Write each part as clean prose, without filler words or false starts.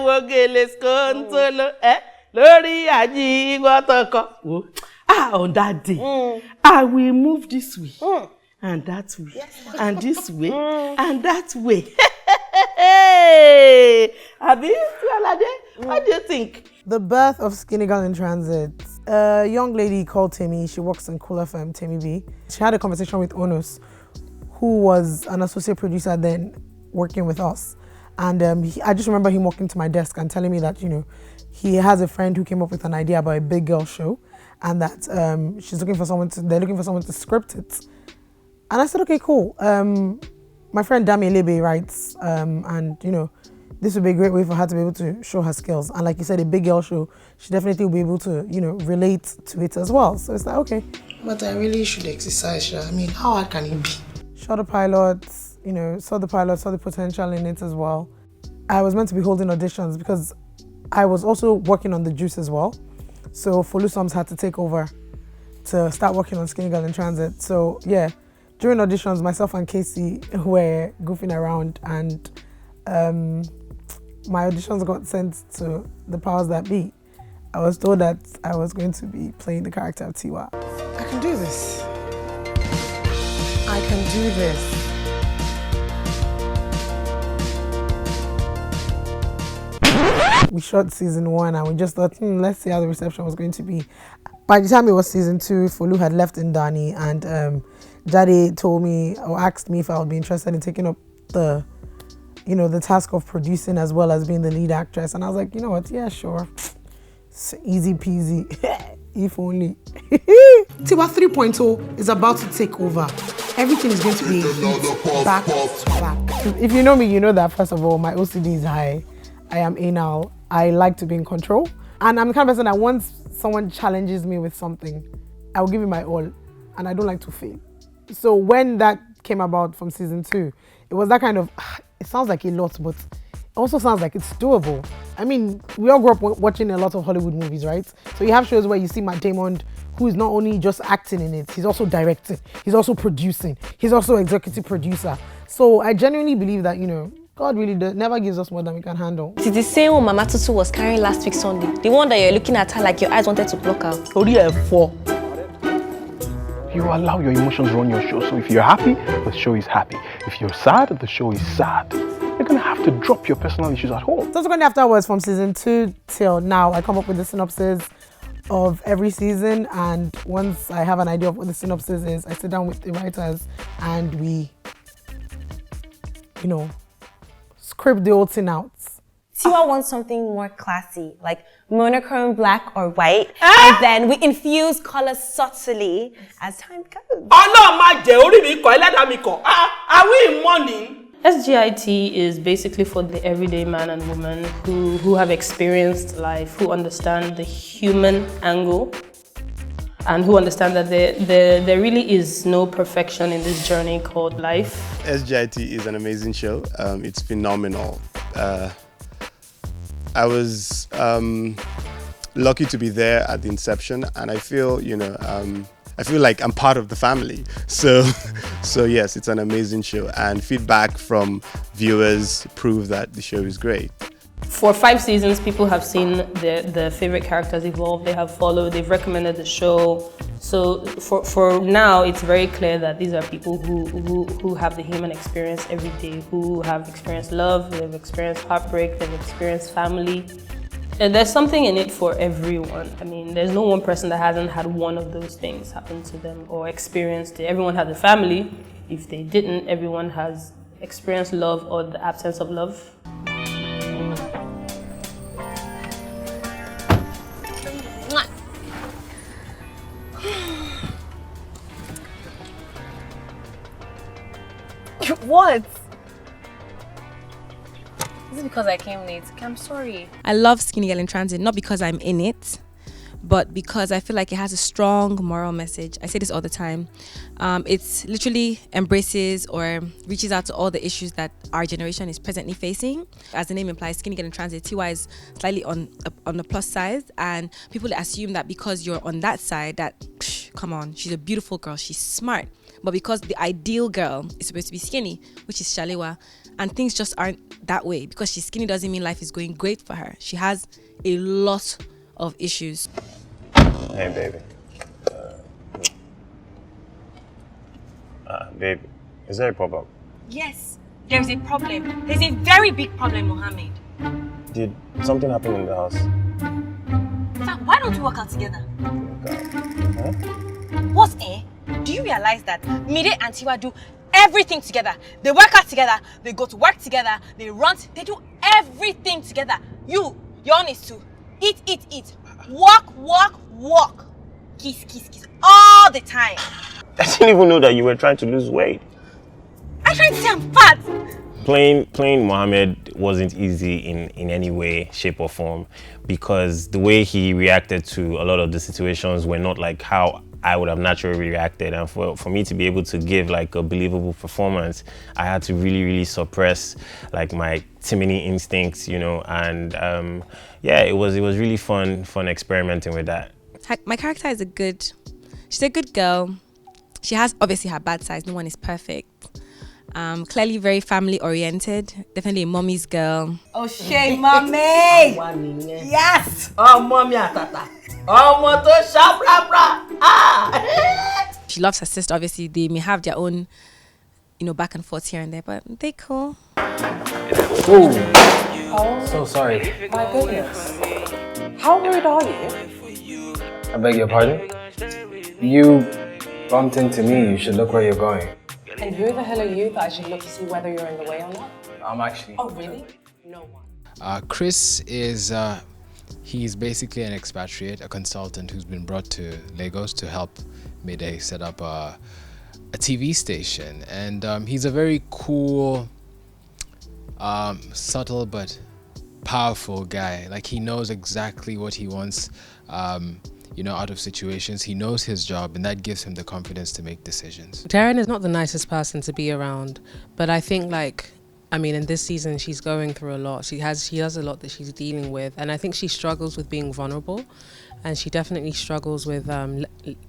wogele skonsolo, lori aji gwatoko. On that day, I will move this way, and that way, and this way, and that way. Abi, what do you think? The birth of Skinnygirl in Transit. A young lady called Timmy, she works in Cool FM, Timmy B. She had a conversation with Onus, who was an associate producer then working with us. And I just remember him walking to my desk and telling me that, you know, he has a friend who came up with an idea about a big girl show, and that they're looking for someone to script it. And I said, okay, cool. My friend Ndani writes, and you know, this would be a great way for her to be able to show her skills. And like you said, a big girl show, she definitely will be able to, you know, relate to it as well. So it's like, okay. But I really should exercise, I mean, how hard can it be? Shot the pilot, you know, saw the potential in it as well. I was meant to be holding auditions because I was also working on the juice as well. So Folusoms had to take over to start working on Skinnygirl in Transit. So yeah, during auditions, myself and Casey were goofing around, and my auditions got sent to the powers that be. I was told that I was going to be playing the character of Tiwa. I can do this. I can do this. We shot season 1 and we just thought, let's see how the reception was going to be. By the time it was season 2, Folu had left Ndani, and Jade told me or asked me if I would be interested in taking up the task of producing as well as being the lead actress. And I was like, you know what? Yeah, sure. It's easy peasy. If only. Tiwa 3.0 is about to take over. Everything is going to be back to back. If you know me, you know that first of all, my OCD is high. I am anal. I like to be in control. And I'm the kind of person that once someone challenges me with something, I will give it my all. And I don't like to fail. So when that came about from season 2, it was that kind of, it sounds like a lot, but it also sounds like it's doable. I mean, we all grew up watching a lot of Hollywood movies, right? So you have shows where you see Matt Damon, who is not only just acting in it, he's also directing, he's also producing, he's also executive producer. So I genuinely believe that, you know, God really never gives us more than we can handle. It's the same one Mama Tutu was carrying last week Sunday. The one that you're looking at her like your eyes wanted to block out. Only a 4. You allow your emotions run your show. So if you're happy, the show is happy. If you're sad, the show is sad. You're gonna have to drop your personal issues at home. Subsequently afterwards, from season 2 till now, I come up with the synopsis of every season, and once I have an idea of what the synopsis is, I sit down with the writers and we, you know, script the whole thing out. Tiwa wants something more classy, like monochrome black or white, and then we infuse colors subtly as time goes. Are we in mourning? SGIT is basically for the everyday man and woman who have experienced life, who understand the human angle, and who understand that there really is no perfection in this journey called life. SGIT is an amazing show. It's phenomenal. I was lucky to be there at the inception, and I feel, you know, I feel like I'm part of the family. So yes, it's an amazing show, and feedback from viewers prove that the show is great. For 5 seasons, people have seen their favorite characters evolve. They have followed, they've recommended the show. So for now, it's very clear that these are people who have the human experience every day, who have experienced love, they've experienced heartbreak, they've experienced family. And there's something in it for everyone. I mean, there's no one person that hasn't had one of those things happen to them or experienced it. Everyone has a family. If they didn't, everyone has experienced love or the absence of love. What? Is it because I came late? I'm sorry. I love Skinnygirl in Transit, not because I'm in it, but because I feel like it has a strong moral message. I say this all the time. It literally embraces or reaches out to all the issues that our generation is presently facing. As the name implies, Skinnygirl in Transit, Tiwa is slightly on the plus side, and people assume that because you're on that side, that come on, she's a beautiful girl, she's smart. But because the ideal girl is supposed to be skinny, which is Shalewa, and things just aren't that way. Because she's skinny doesn't mean life is going great for her. She has a lot of issues. Hey, baby. Babe, is there a problem? Yes, there's a problem. There's a very big problem, Mohammed. Did something happen in the house? In fact, why don't we work out together? Huh? What, eh? Do you realize that Mide and Tiwa do everything together? They work out together, they go to work together, they run, they do everything together. Your own is to eat, eat, eat. Walk, walk, walk. Kiss, kiss, kiss. All the time. I didn't even know that you were trying to lose weight. I'm trying to say I'm fat. Playing Mohammed wasn't easy in any way, shape or form, because the way he reacted to a lot of the situations were not like how I would have naturally reacted. And for me to be able to give like a believable performance, I had to really suppress like my Timony instincts, you know, and yeah, it was really fun experimenting with that. My character is she's a good girl. She has obviously her bad sides, no one is perfect. Clearly very family oriented, definitely a mommy's girl. Oh, shey, mommy! Yes! Oh, mommy, tata. Oh, moto shabra. Ah! She loves her sister, obviously. They may have their own, you know, back and forth here and there, but they cool. Ooh. Oh, so sorry. My goodness. How rude are you? I beg your pardon? You bumped into me. You should look where you're going. And who the hell are you that I should look to see whether you're in the way or not? I'm actually... Oh, really? No one. Chris is... he's basically an expatriate, a consultant who's been brought to Lagos to help Mide set up a TV station. And he's a very cool, subtle but powerful guy. Like, he knows exactly what he wants, you know, out of situations. He knows his job, and that gives him the confidence to make decisions. Darren is not the nicest person to be around, but I think, like, I mean, in this season, she's going through a lot. She has a lot that she's dealing with, and I think she struggles with being vulnerable, and she definitely struggles with,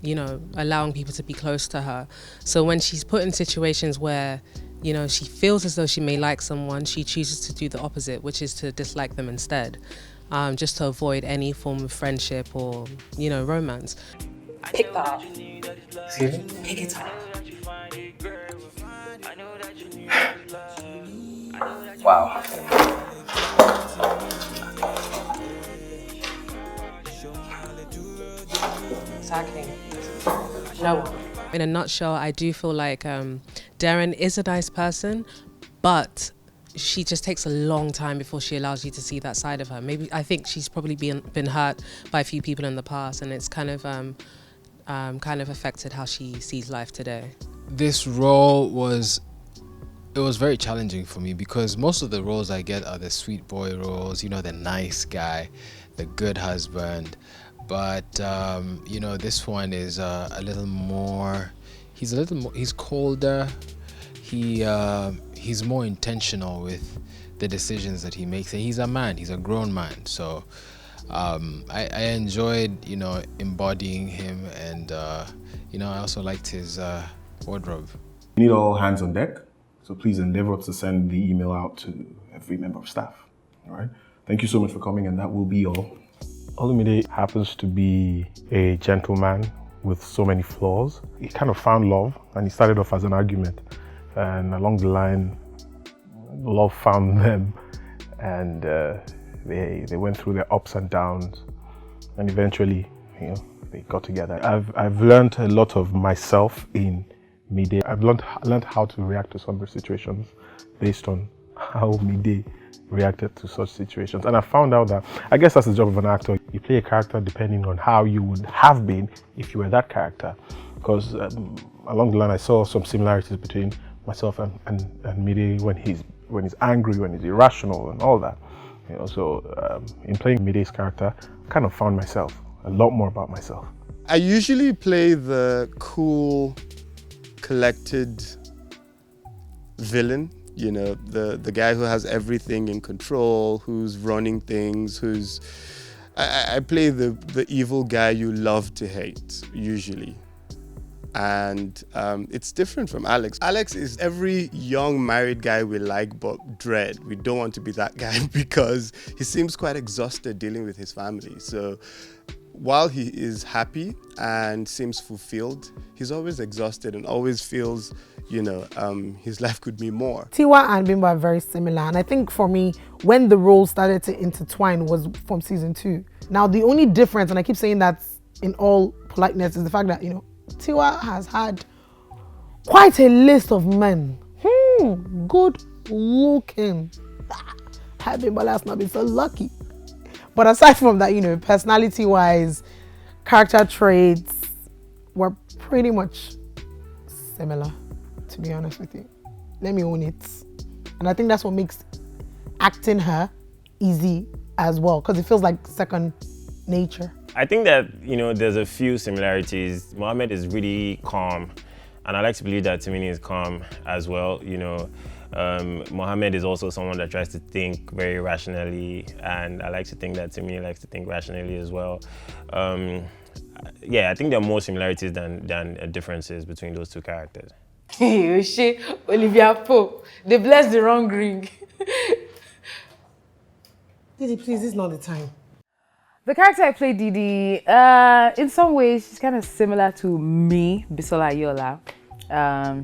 you know, allowing people to be close to her. So when she's put in situations where, you know, she feels as though she may like someone, she chooses to do the opposite, which is to dislike them instead, just to avoid any form of friendship or, you know, romance. Pick that up. Excuse me? Pick it up. Wow. Exactly. No one. In a nutshell, I do feel like Darren is a nice person, but she just takes a long time before she allows you to see that side of her. Maybe I think she's probably been hurt by a few people in the past, and it's kind of affected how she sees life today. This role was very challenging for me because most of the roles I get are the sweet boy roles, you know, the nice guy, the good husband. But you know, this one is a little more. He's colder. He's more intentional with the decisions that he makes. And he's a man. He's a grown man. So I enjoyed, you know, embodying him, and you know, I also liked his wardrobe. We need all hands on deck. So please endeavor to send the email out to every member of staff. All right. Thank you so much for coming, and that will be all. Olumide happens to be a gentleman with so many flaws. He kind of found love, and he started off as an argument. And along the line, love found them, and they went through their ups and downs, and eventually, you know, they got together. I've learned a lot of myself in Mide. I've learned how to react to some situations based on how Mide reacted to such situations. And I found out that, I guess that's the job of an actor. You play a character depending on how you would have been if you were that character. Because along the line, I saw some similarities between myself and Mide when he's angry, when he's irrational and all that. You know, so in playing Mide's character, I kind of found myself, a lot more about myself. I usually play the cool, collected villain, you know, the guy who has everything in control, who's running things, I play the evil guy you love to hate, usually. And it's different from Alex. Alex is every young married guy we like but dread. We don't want to be that guy because he seems quite exhausted dealing with his family. So while he is happy and seems fulfilled, he's always exhausted and always feels, his life could be more. Tiwa and Bimbo are very similar, and I think for me, when the roles started to intertwine was from season 2. Now, the only difference, and I keep saying that in all politeness, is the fact that, Tiwa has had quite a list of men. Good looking. Bimbo has not been so lucky. But aside from that, personality-wise, character traits were pretty much similar, to be honest with you. Let me own it. And I think that's what makes acting her easy as well, because it feels like second nature. I think that, there's a few similarities. Mohammed is really calm, and I like to believe that Timini is calm as well. Mohammed is also someone that tries to think very rationally, and I like to think that Timini likes to think rationally as well. Yeah, I think there are more similarities than differences between those two characters. Hey, Olivia Pope, they blessed the wrong ring. Didi, please, this is not the time. The character I play, Didi, in some ways, she's kind of similar to me, Bisola Ayola.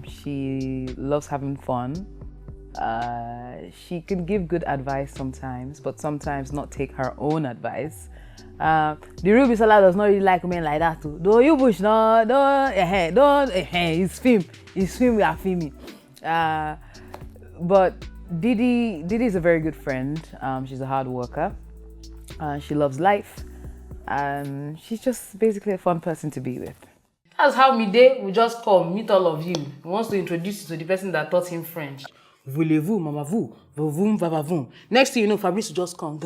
She loves having fun. She can give good advice sometimes, but sometimes not take her own advice. The real Bisola does not really like men like that too. Don't you push, no, it's film, we are filming. But Didi is a very good friend. She's a hard worker. She loves life, and she's just basically a fun person to be with. That's how Mide will just come, meet all of you. He wants to introduce you to the person that taught him French. Voulez-vous, maman-vous, voum, vavavoum. Next thing you know, Fabrice will just come,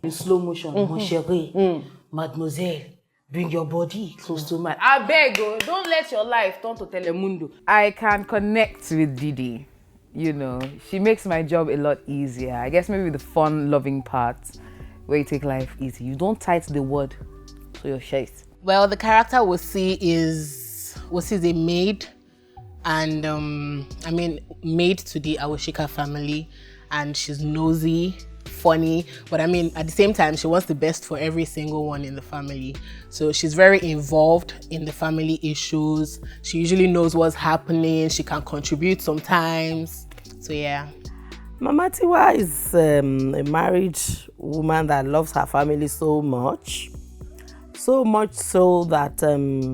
in slow motion. Mon chéri, mademoiselle, bring your body close to mine. I beg you, don't let your life turn to Telemundo. I can connect with Didi. She makes my job a lot easier. I guess maybe the fun, loving part, where you take life easy. You don't tight the word to your chest. Well, the character we see is a maid, and maid to the Awashika family, and she's nosy, funny, but at the same time, she wants the best for every single one in the family. So she's very involved in the family issues. She usually knows what's happening. She can contribute sometimes. So yeah. Mama Tiwa is a married woman that loves her family so much so that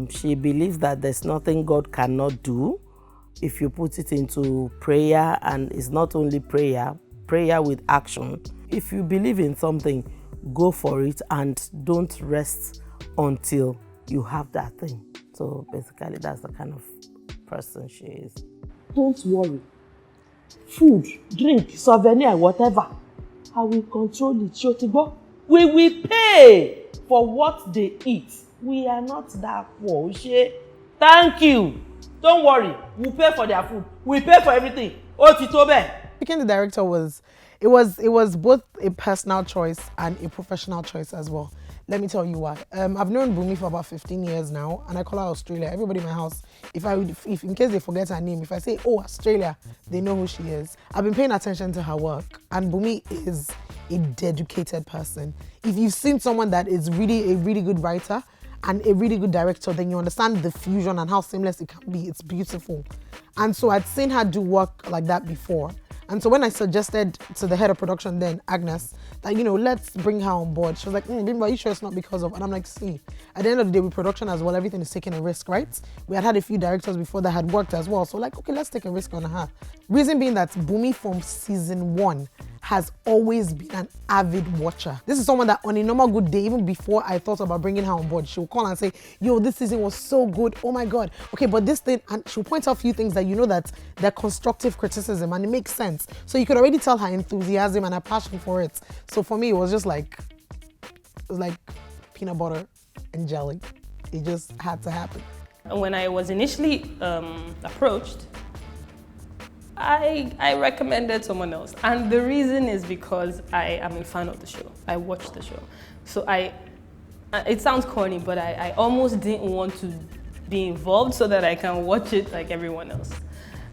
she believes that there's nothing God cannot do if you put it into prayer, and it's not only prayer with action. If you believe in something, go for it and don't rest until you have that thing. So basically, that's the kind of person she is. Don't worry. Food, drink, souvenir, whatever, I will control it. Shotibo. We will pay for what they eat. We are not that poor. Thank you. Don't worry. We'll pay for their food. We pay for everything. Picking the director was both a personal choice and a professional choice as well. Let me tell you why. I've known Bumi for about 15 years now, and I call her Australia. Everybody in my house, if in case they forget her name, if I say, oh, Australia, they know who she is. I've been paying attention to her work, and Bumi is a dedicated person. If you've seen someone that is really a really good writer and a really good director, then you understand the fusion and how seamless it can be. It's beautiful. And so I'd seen her do work like that before. And so when I suggested to the head of production then, Agnes, that, let's bring her on board, she was like, Bimbo, are you sure it's not because of? And I'm like, see, at the end of the day, with production as well, everything is taking a risk, right? We had a few directors before that had worked as well. So okay, let's take a risk on her. Reason being that Bumi from season 1 has always been an avid watcher. This is someone that on a normal good day, even before I thought about bringing her on board, she'll call and say, yo, this season was so good. Oh my God. Okay, but this thing, and she'll point out a few things that that they're constructive criticism and it makes sense. So you could already tell her enthusiasm and her passion for it. So for me, it was like peanut butter and jelly. It just had to happen. When I was initially approached, I recommended someone else. And the reason is because I am a fan of the show. I watched the show. So it sounds corny, but I almost didn't want to be involved so that I can watch it like everyone else.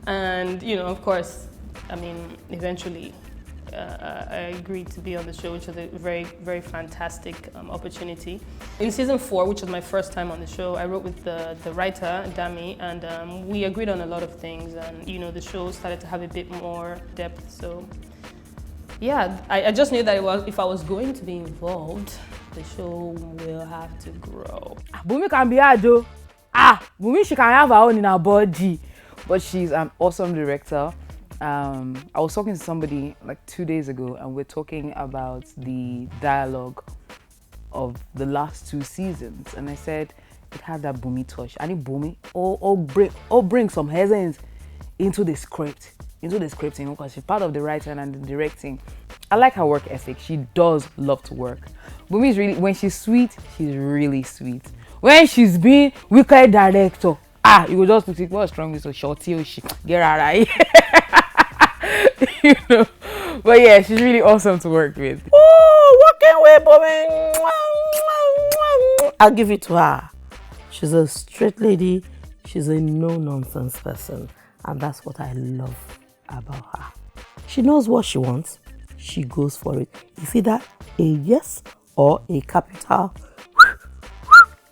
And, you know, of course, I mean, eventually I agreed to be on the show, which was a very, very fantastic opportunity. In season 4, which was my first time on the show, I wrote with the writer, Ndani, and we agreed on a lot of things, and, you know, the show started to have a bit more depth. So, yeah, I just knew that if I was going to be involved, the show will have to grow. Bumi can be hard though. Bumi, she can have her own in her body. But she's an awesome director. I was talking to somebody like 2 days ago, and we're talking about the dialogue of the last 2 seasons. And I said, it had that Bumi touch. I need Bumi. Bring some essence into the script. You know, because she's part of the writing and the directing. I like her work ethic. She does love to work. Bumi is really, when she's sweet, she's really sweet. When she's being wicked director, you go just to think, what's wrong with so shorty or she get her right. You know. But yeah, she's really awesome to work with. Oh, working with Bumi. I'll give it to her. She's a straight lady. She's a no-nonsense person. And that's what I love about her. She knows what she wants. She goes for it. It's either a yes or a capital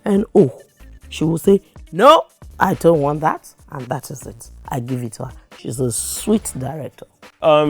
and O. She will say, no, I don't want that. And that is it. I give it to her. She's a sweet director.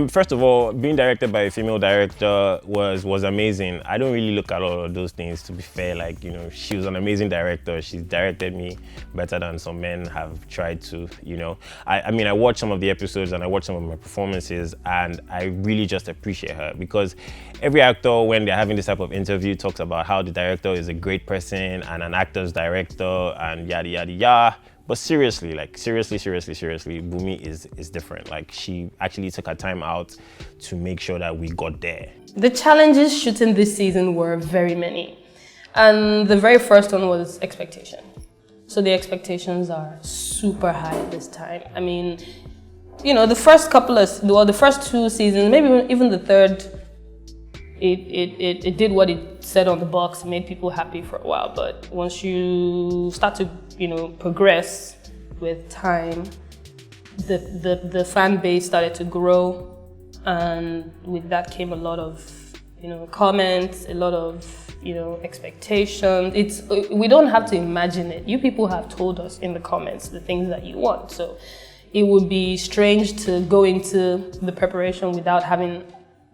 First of all, being directed by a female director was amazing. I don't really look at all of those things, to be fair. Like, you know, she was an amazing director. She's directed me better than some men have tried to, you know. I mean, I watched some of the episodes and I watched some of my performances, and I really just appreciate her, because every actor, when they're having this type of interview, talks about how the director is a great person and an actor's director and yada, yada, yada. But seriously, like seriously, Bumi is different. Like, she actually took her time out to make sure that we got there. The challenges shooting this season were very many. And the very first one was expectation. So the expectations are super high this time. I mean, you know, the first 2 seasons, maybe even the third, it did what it said on the box, made people happy for a while. But once you start to, you know, progress with time, the fan base started to grow, and with that came a lot of, you know, comments, a lot of, you know, expectations. We don't have to imagine it. You people have told us in the comments the things that you want. So it would be strange to go into the preparation without having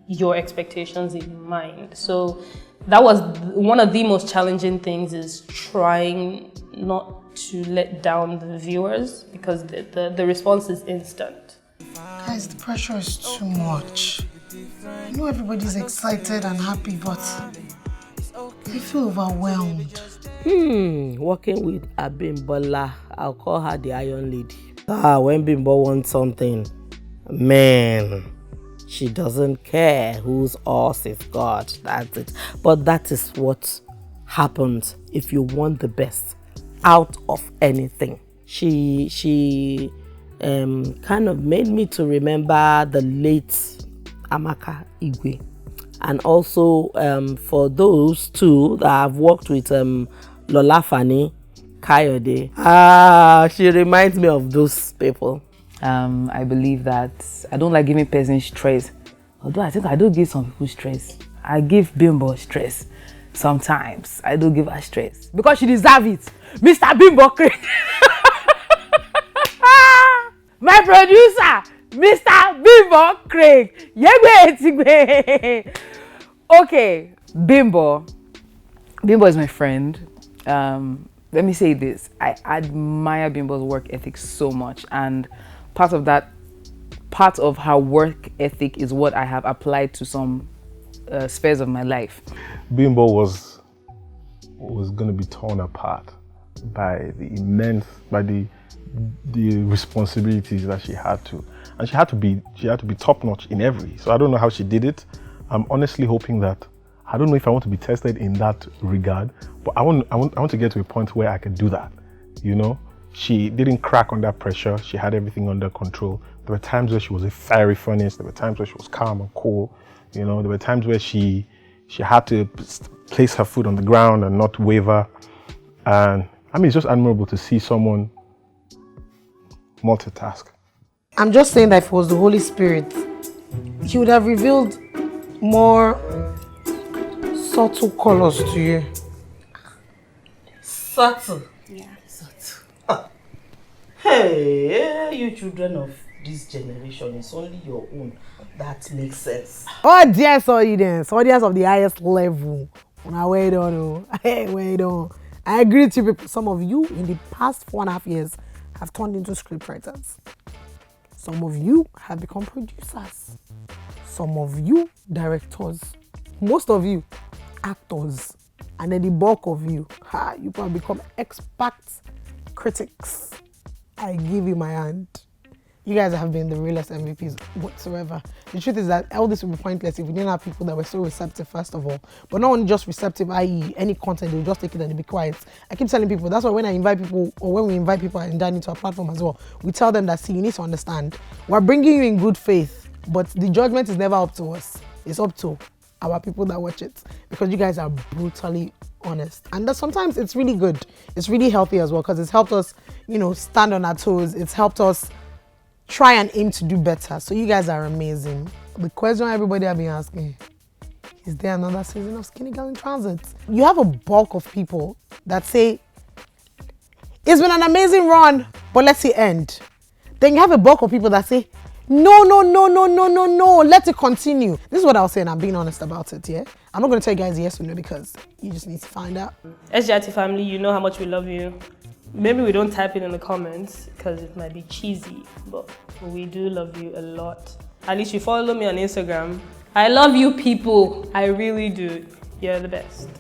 your expectations in mind. So that was one of the most challenging things, is trying not to let down the viewers, because the response is instant. Guys, the pressure is too much. I know everybody's excited and happy, but I feel overwhelmed. Working with Abimbola, I'll call her the Iron Lady. When Bimbo wants something, man, she doesn't care whose horse is God. That's it. But that is what happens if you want the best out of anything. She kind of made me to remember the late Amaka Igwe. And also for those two that have worked with Lola Fani Kayode, she reminds me of those people. I believe that I don't like giving persons stress. Although I think I do give some people stress. I give Bimbo stress sometimes. I do give her stress because she deserves it. Mr. Bimbo Craig. My producer, Mr. Bimbo Craig. Okay, Bimbo. Bimbo is my friend. Let me say this. I admire Bimbo's work ethic so much, and part of her work ethic is what I have applied to some spheres of my life. Bimbo was going to be torn apart by the responsibilities that she had to, and she had to be top notch in every. So I don't know how she did it. I'm honestly hoping that, I don't know if I want to be tested in that regard, but I want to get to a point where I can do that. You know, she didn't crack under pressure. She had everything under control. There were times where she was a fiery furnace. There were times where she was calm and cool. You know, there were times where she had to place her foot on the ground and not waver. And I mean, it's just admirable to see someone multitask. I'm just saying that if it was the Holy Spirit, he would have revealed more subtle colors to you. Subtle? Yeah. Subtle. Hey, you children of this generation, it's only your own that makes sense. Audience of the highest level. Now wait on, hey, wait on. I agree with you people. Some of you in the past 4.5 years have turned into scriptwriters. Some of you have become producers. Some of you directors. Most of you actors. And then the bulk of you, you probably become expert critics. I give you my hand. You guys have been the realest MVPs whatsoever. The truth is that all this would be pointless if we didn't have people that were so receptive, first of all. But not only just receptive, i.e. any content, they'll just take it and they'll be quiet. I keep telling people, that's why when I invite people, or when we invite people and Ndani to our platform as well, we tell them that, see, you need to understand, we're bringing you in good faith, but the judgment is never up to us. It's up to our people that watch it, because you guys are brutally honest. And that sometimes it's really good. It's really healthy as well, because it's helped us, stand on our toes. It's helped us try and aim to do better. So you guys are amazing. The question everybody have been asking, is there another season of Skinnygirl in transit? You have a bulk of people that say, it's been an amazing run, but let's see end. Then you have a bulk of people that say, no, let it continue. This is what I'll say, and I'm being honest about it, yeah? I'm not going to tell you guys yes or no, because you just need to find out. SGRT family, you know how much we love you. Maybe we don't type it in the comments because it might be cheesy, but we do love you a lot. At least you follow me on Instagram. I love you people. I really do. You're the best.